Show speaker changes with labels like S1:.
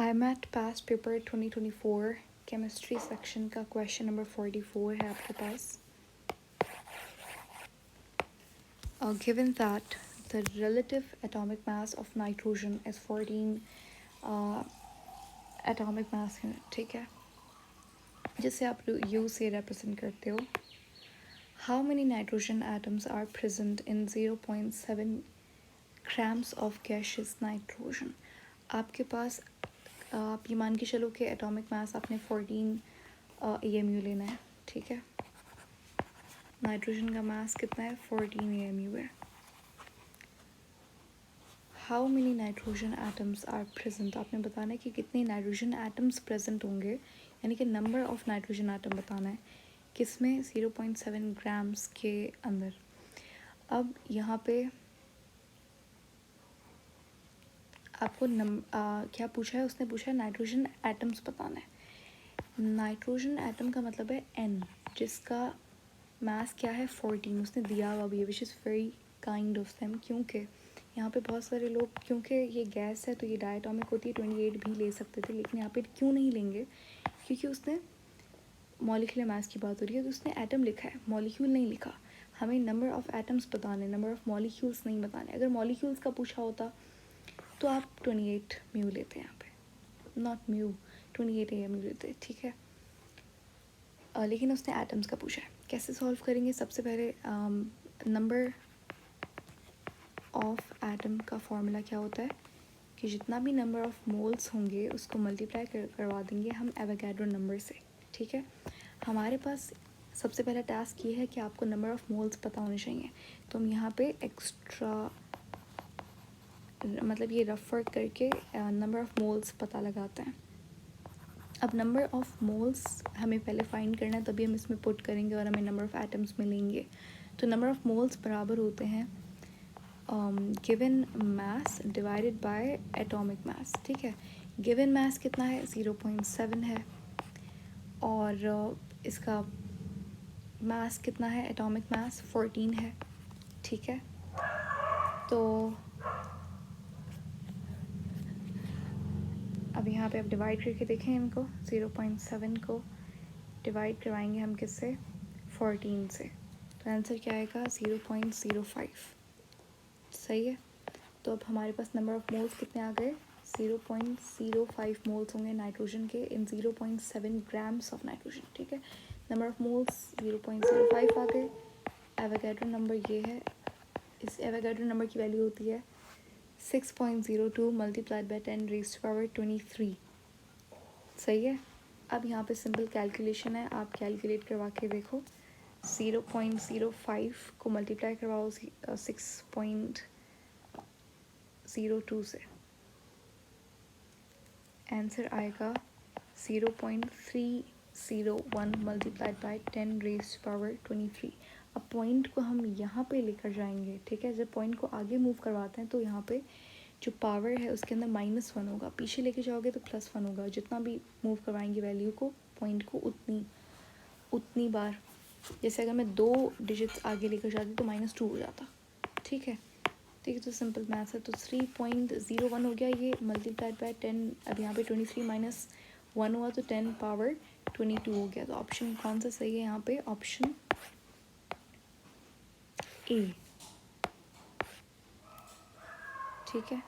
S1: IMAT past paper 2024 chemistry section का question number 44 है आपके पास. Given that the relative atomic mass of nitrogen is 14 atomic mass unit, ठीक है, जिसे आप U से represent करते हो. How many nitrogen atoms are present in 0.7 grams of gaseous nitrogen? आपके पास आप ये मान के चलो कि एटॉमिक मास आपने 14 AMU लेना है, ठीक है. नाइट्रोजन का मास कितना है? 14 AMU है. How many nitrogen atoms are present, आपने बताना है कि कितने नाइट्रोजन एटम्स प्रेजेंट होंगे, यानी कि नंबर ऑफ नाइट्रोजन एटम बताना है किसमें 0.7 ग्राम्स के अंदर. अब यहाँ पे आपको क्या पूछा है? उसने पूछा है नाइट्रोजन एटम्स बताना है. नाइट्रोजन एटम का मतलब है N, जिसका मास क्या है? 14. उसने दिया हुआ भी है, which is very kind of them, क्योंकि यहाँ पे बहुत सारे लोग, क्योंकि ये गैस है तो ये डायटोमिक होती है, 28 भी ले सकते थे, लेकिन यहाँ पे क्यों नहीं लेंगे? क्योंकि उसने मॉलिक्यूलर मास की बात हो रही है, तो उसने एटम लिखा है, मॉलिक्यूल नहीं लिखा. हमें नंबर ऑफ़ एटम्स बताने, नंबर ऑफ़ मॉलिक्यूल्स नहीं बताने. अगर मॉलिक्यूल्स का पूछा होता तो आप 28 म्यू लेते हैं, यहाँ पे नॉट म्यू, 28 AMU लेते, ठीक है. लेकिन उसने एटम्स का पूछा है. कैसे सॉल्व करेंगे? सबसे पहले नंबर ऑफ एटम का फॉर्मूला क्या होता है कि जितना भी नंबर ऑफ मोल्स होंगे उसको मल्टीप्लाई करवा देंगे हम एवोगैड्रो नंबर से, ठीक है. हमारे पास सबसे पहला टास्क ये है कि आपको नंबर ऑफ मोल्स पता होने चाहिए, तो हम यहाँ पे एक्स्ट्रा मतलब ये रफ वर्क करके नंबर ऑफ़ मोल्स पता लगाते हैं. अब नंबर ऑफ़ मोल्स हमें पहले फाइंड करना है, तभी हम इसमें पुट करेंगे और हमें नंबर ऑफ़ एटम्स मिलेंगे. तो नंबर ऑफ़ मोल्स बराबर होते हैं given mass divided by atomic mass, ठीक है. गिवन मास कितना है? 0.7 है, और इसका मास कितना है? एटॉमिक मास 14 है, ठीक है. तो अब यहाँ पे आप डिवाइड करके देखें इनको, 0.7 को डिवाइड करवाएंगे हम किससे? 14 से, तो आंसर क्या आएगा? 0.05. सही है. तो अब हमारे पास नंबर ऑफ़ मोल्स कितने आ गए? 0.05 मोल्स होंगे नाइट्रोजन के इन 0.7 ग्राम्स ऑफ नाइट्रोजन, ठीक है. नंबर ऑफ़ मोल्स 0.05 आ गए. एवोगैड्रो नंबर ये है, इस एवोगैड्रो नंबर की वैल्यू होती है 6.02 मल्टीप्लाइड बाई 10⁻23. सही है. अब यहाँ पे सिंपल कैलकुलेशन है, आप कैलकुलेट करवा के देखो. 0.05 को मल्टीप्लाई करवाओ 6.02 से, आंसर आएगा 0.301 मल्टीप्लाइड बाई 10⁻23. अब पॉइंट को हम यहाँ पे लेकर जाएंगे, ठीक है. जब पॉइंट को आगे मूव करवाते हैं तो यहाँ पे जो पावर है उसके अंदर -1 होगा, पीछे लेके जाओगे तो +1 होगा. जितना भी मूव करवाएंगे वैल्यू को, पॉइंट को, उतनी बार. जैसे अगर मैं 2 डिजिट्स आगे लेकर जाती तो -2 हो जाता, ठीक है. ठीक है, तो सिंपल मैथ्स है. तो 3.01 हो गया ये मल्टीप्लाइड बाय 10. अब यहाँ पे 23 - 1 हुआ तो 10⁻22 हो गया. तो ऑप्शन कौन सा सही है यहाँ पे? ऑप्शन ए, ठीक है.